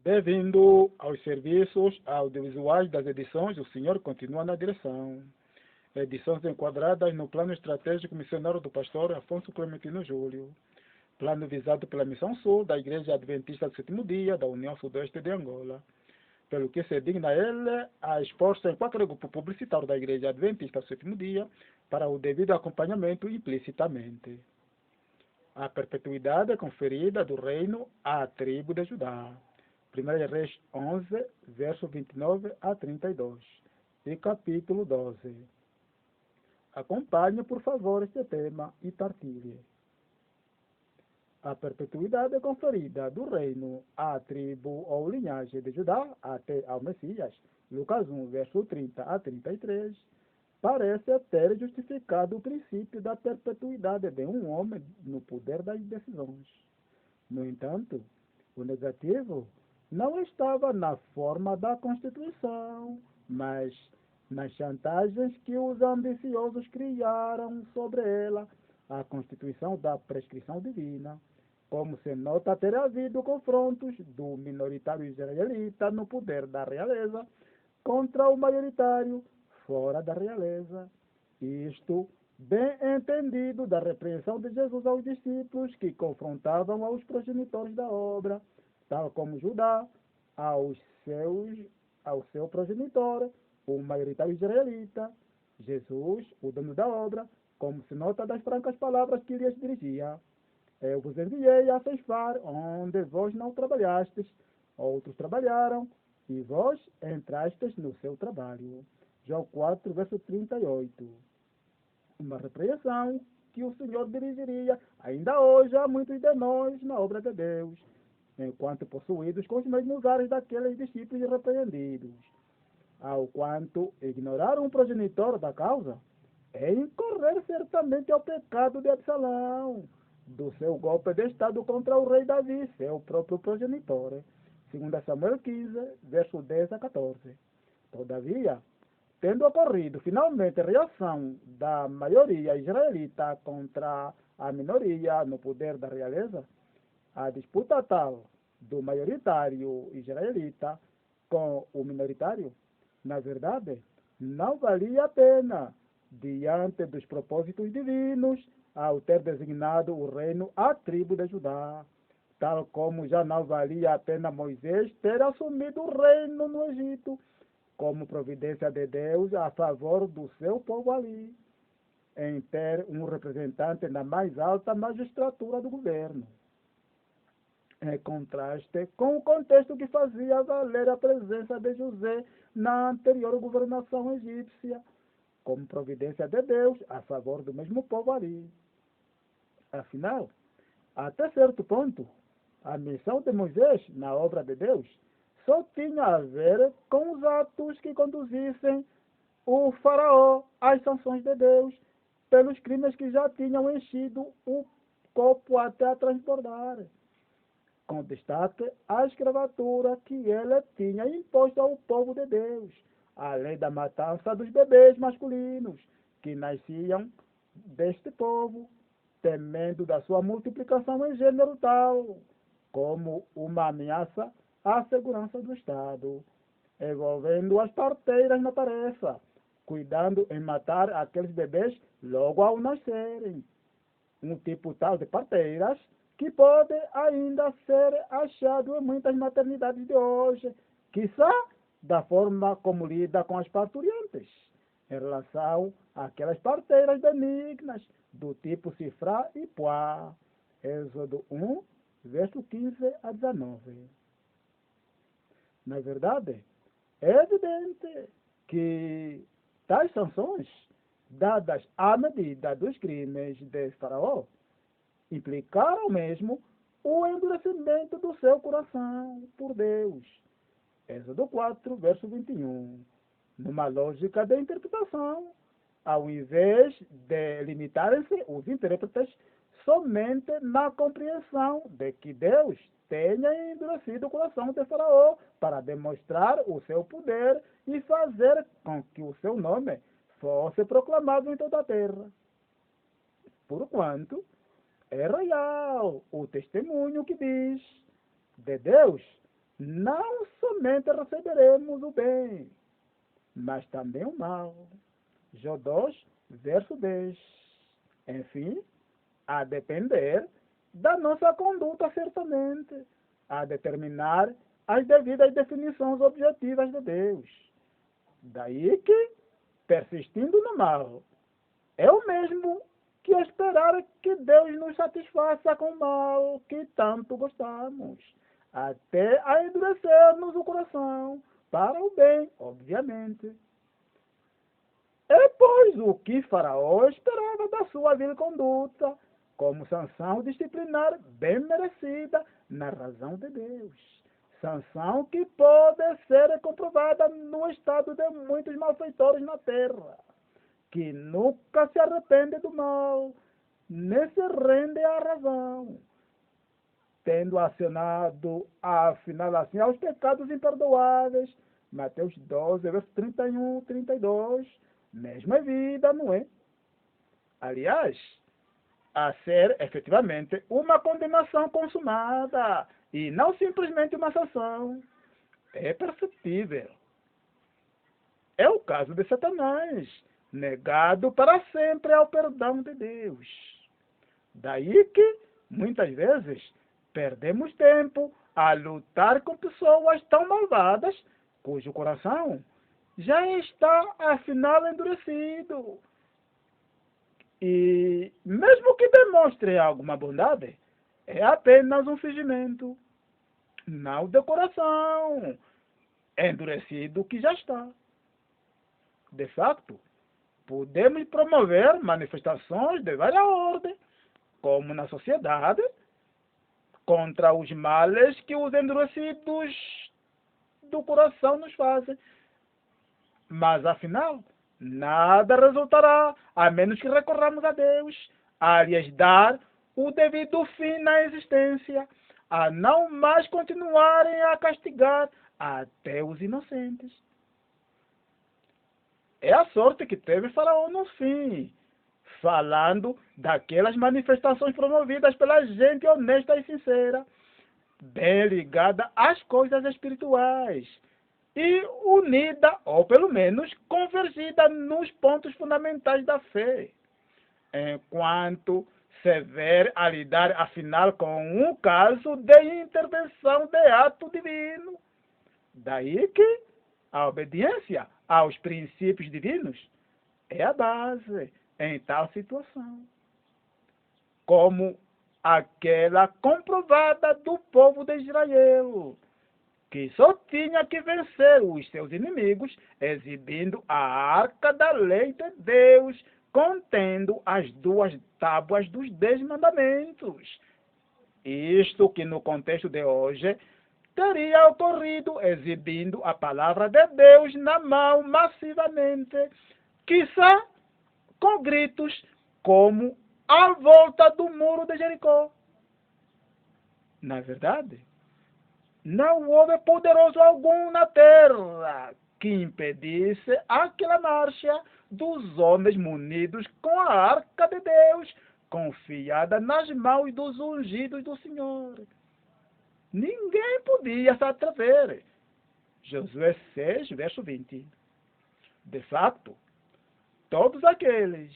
Bem-vindo aos serviços audiovisuais das edições, o senhor continua na direção. Edições enquadradas no plano estratégico missionário do pastor Afonso Clementino Júlio. Plano visado pela Missão Sul da Igreja Adventista do Sétimo Dia da União Sudoeste de Angola. Pelo que se digna ele a expor-se em qualquer grupo publicitário da Igreja Adventista do Sétimo Dia para o devido acompanhamento implicitamente. A perpetuidade é conferida do reino à tribo de Judá. 1 Reis 11, verso 29 a 32 e capítulo 12. Acompanhe, por favor, este tema e partilhe. A perpetuidade é conferida do reino à tribo ou linhagem de Judá até ao Messias, Lucas 1, verso 30 a 33, parece ter justificado o princípio da perpetuidade de um homem no poder das decisões. No entanto, o negativo não estava na forma da Constituição, mas nas chantagens que os ambiciosos criaram sobre ela, a Constituição da prescrição divina. Como se nota, ter havido confrontos do minoritário israelita no poder da realeza contra o maioritário fora da realeza. Isto bem entendido da repreensão de Jesus aos discípulos que confrontavam aos progenitores da obra, tal como Judá ao seu progenitor, o maioritário israelita, Jesus, o dono da obra, como se nota das francas palavras que lhes dirigia. Eu vos enviei a ceifar onde vós não trabalhastes, outros trabalharam, e vós entrastes no seu trabalho. João 4, verso 38. Uma repreensão que o Senhor dirigiria ainda hoje a muitos de nós na obra de Deus, enquanto possuídos com os mesmos ares daqueles discípulos repreendidos. Ao quanto ignorar um progenitor da causa, é incorrer certamente ao pecado de Absalão, do seu golpe de estado contra o rei Davi, seu próprio progenitor. 2 Samuel 15, verso 10 a 14. Todavia, tendo ocorrido finalmente a reação da maioria israelita contra a minoria no poder da realeza, a disputa tal do maioritário israelita com o minoritário, na verdade, não valia a pena diante dos propósitos divinos ao ter designado o reino à tribo de Judá, tal como já não valia a pena Moisés ter assumido o reino no Egito, como providência de Deus a favor do seu povo ali, em ter um representante na mais alta magistratura do governo. Em contraste com o contexto que fazia valer a presença de José na anterior governação egípcia, como providência de Deus a favor do mesmo povo ali. Afinal, até certo ponto, a missão de Moisés na obra de Deus só tinha a ver com os atos que conduzissem o faraó às sanções de Deus pelos crimes que já tinham enchido o copo até a transbordar, com destaque à escravatura que ele tinha imposto ao povo de Deus, além da matança dos bebês masculinos que nasciam deste povo, temendo da sua multiplicação em gênero tal, como uma ameaça à segurança do Estado, envolvendo as parteiras na tarefa, cuidando em matar aqueles bebês logo ao nascerem. Um tipo tal de parteiras que pode ainda ser achado em muitas maternidades de hoje, quiçá da forma como lida com as parturientes, em relação àquelas parteiras benignas, do tipo Cifrá e Poá. Êxodo 1, verso 15 a 19. Na verdade, é evidente que tais sanções, dadas à medida dos crimes de Faraó, implicaram mesmo o endurecimento do seu coração por Deus. Êxodo 4, verso 21. Numa lógica de interpretação, ao invés de limitarem-se os intérpretes somente na compreensão de que Deus tenha endurecido o coração de Faraó para demonstrar o seu poder e fazer com que o seu nome fosse proclamado em toda a terra. Porquanto, é real o testemunho que diz de Deus não somente receberemos o bem, mas também o mal. Jó 2, verso 10. Enfim, a depender da nossa conduta, certamente, a determinar as devidas definições objetivas de Deus. Daí que, persistindo no mal, é o mesmo que esperar que Deus nos satisfaça com o mal que tanto gostamos, até a endurecer-nos o coração, para o bem, obviamente. É, pois, o que Faraó esperava da sua vil conduta, como sanção disciplinar bem merecida na razão de Deus. Sanção que pode ser comprovada no estado de muitos malfeitores na terra, que nunca se arrepende do mal, nem se rende à razão, tendo acionado, afinal assim, aos pecados imperdoáveis. Mateus 12, verso 31, 32, mesma vida, não é? Aliás, a ser efetivamente uma condenação consumada e não simplesmente uma sanção. É perceptível. É o caso de Satanás, negado para sempre ao perdão de Deus. Daí que, muitas vezes, perdemos tempo a lutar com pessoas tão malvadas, cujo coração já está, afinal, endurecido. E, mesmo que demonstre alguma bondade, é apenas um fingimento, não de coração endurecido que já está. De facto, podemos promover manifestações de várias ordens, como na sociedade, contra os males que os endurecidos do coração nos fazem. Mas, afinal, nada resultará, a menos que recorramos a Deus, a lhes dar o devido fim na existência, a não mais continuarem a castigar até os inocentes. É a sorte que teve Faraó no fim, falando daquelas manifestações promovidas pela gente honesta e sincera, bem ligada às coisas espirituais e unida, ou pelo menos convergida nos pontos fundamentais da fé, enquanto se ver a lidar, afinal, com um caso de intervenção de ato divino. Daí que a obediência aos princípios divinos é a base em tal situação, como aquela comprovada do povo de Israel, que só tinha que vencer os seus inimigos, exibindo a arca da lei de Deus, contendo as 2 tábuas dos 10 mandamentos. Isto que no contexto de hoje teria ocorrido exibindo a palavra de Deus na mão massivamente, quiçá com gritos como à volta do muro de Jericó. Na verdade, não houve poderoso algum na terra que impedisse aquela marcha dos homens munidos com a arca de Deus, confiada nas mãos dos ungidos do Senhor. Ninguém podia se atrever. Josué 6, verso 20. De fato, todos aqueles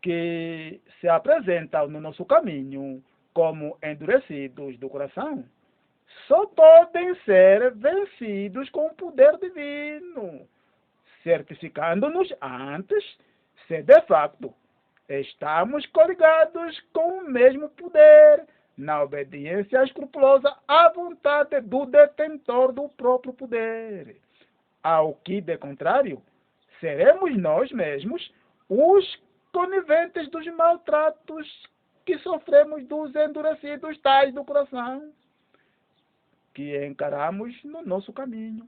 que se apresentam no nosso caminho como endurecidos do coração, só podem ser vencidos com o poder divino, certificando-nos antes se de facto estamos coligados com o mesmo poder, na obediência escrupulosa à vontade do detentor do próprio poder. Ao que, de contrário, seremos nós mesmos os coniventes dos maltratos que sofremos dos endurecidos tais do coração, que encaramos no nosso caminho,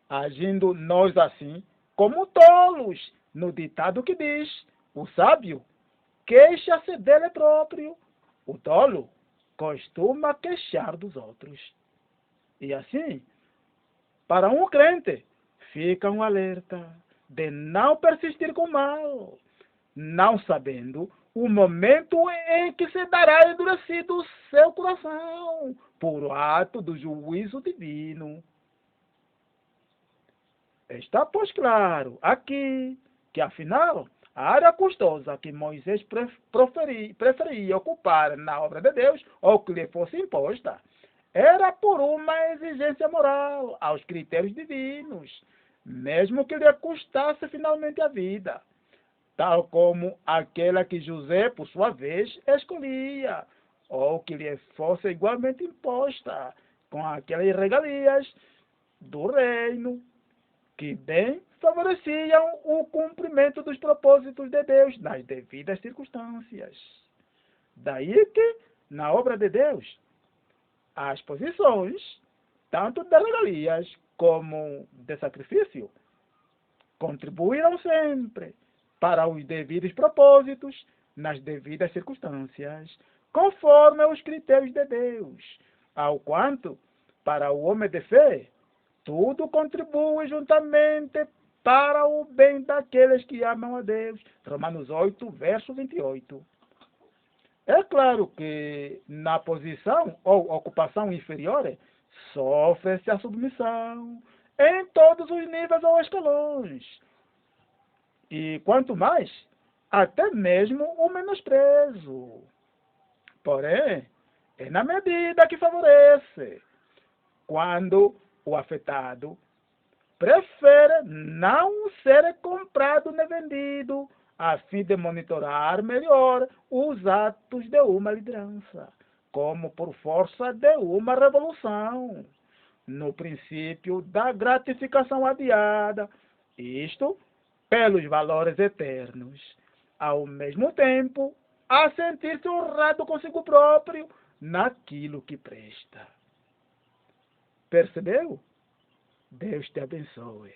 agindo nós assim como tolos, no ditado que diz: o sábio queixa-se dele próprio, o tolo costuma queixar dos outros. E assim, para um crente, fica um alerta de não persistir com o mal, não sabendo o momento em que se dará endurecido o seu coração por ato do juízo divino. Está, pois, claro aqui que, afinal, a área custosa que Moisés preferia ocupar na obra de Deus, ou que lhe fosse imposta, era por uma exigência moral aos critérios divinos, mesmo que lhe custasse finalmente a vida, tal como aquela que José, por sua vez, escolhia, ou que lhe fosse igualmente imposta, com aquelas regalias do reino, que bem favoreciam o cumprimento dos propósitos de Deus nas devidas circunstâncias. Daí que, na obra de Deus, as posições, tanto de regalias como de sacrifício, contribuíram sempre para os devidos propósitos, nas devidas circunstâncias, conforme os critérios de Deus, ao quanto, para o homem de fé, tudo contribui juntamente para o bem daqueles que amam a Deus. Romanos 8, verso 28. É claro que na posição ou ocupação inferior sofre-se a submissão em todos os níveis ou escalões. E quanto mais, até mesmo o menosprezo. Porém, é na medida que favorece, quando o afetado prefere não ser comprado nem vendido, a fim de monitorar melhor os atos de uma liderança, como por força de uma revolução, no princípio da gratificação adiada, isto pelos valores eternos, ao mesmo tempo a sentir-se honrado consigo próprio naquilo que presta. Percebeu? Deus te abençoe.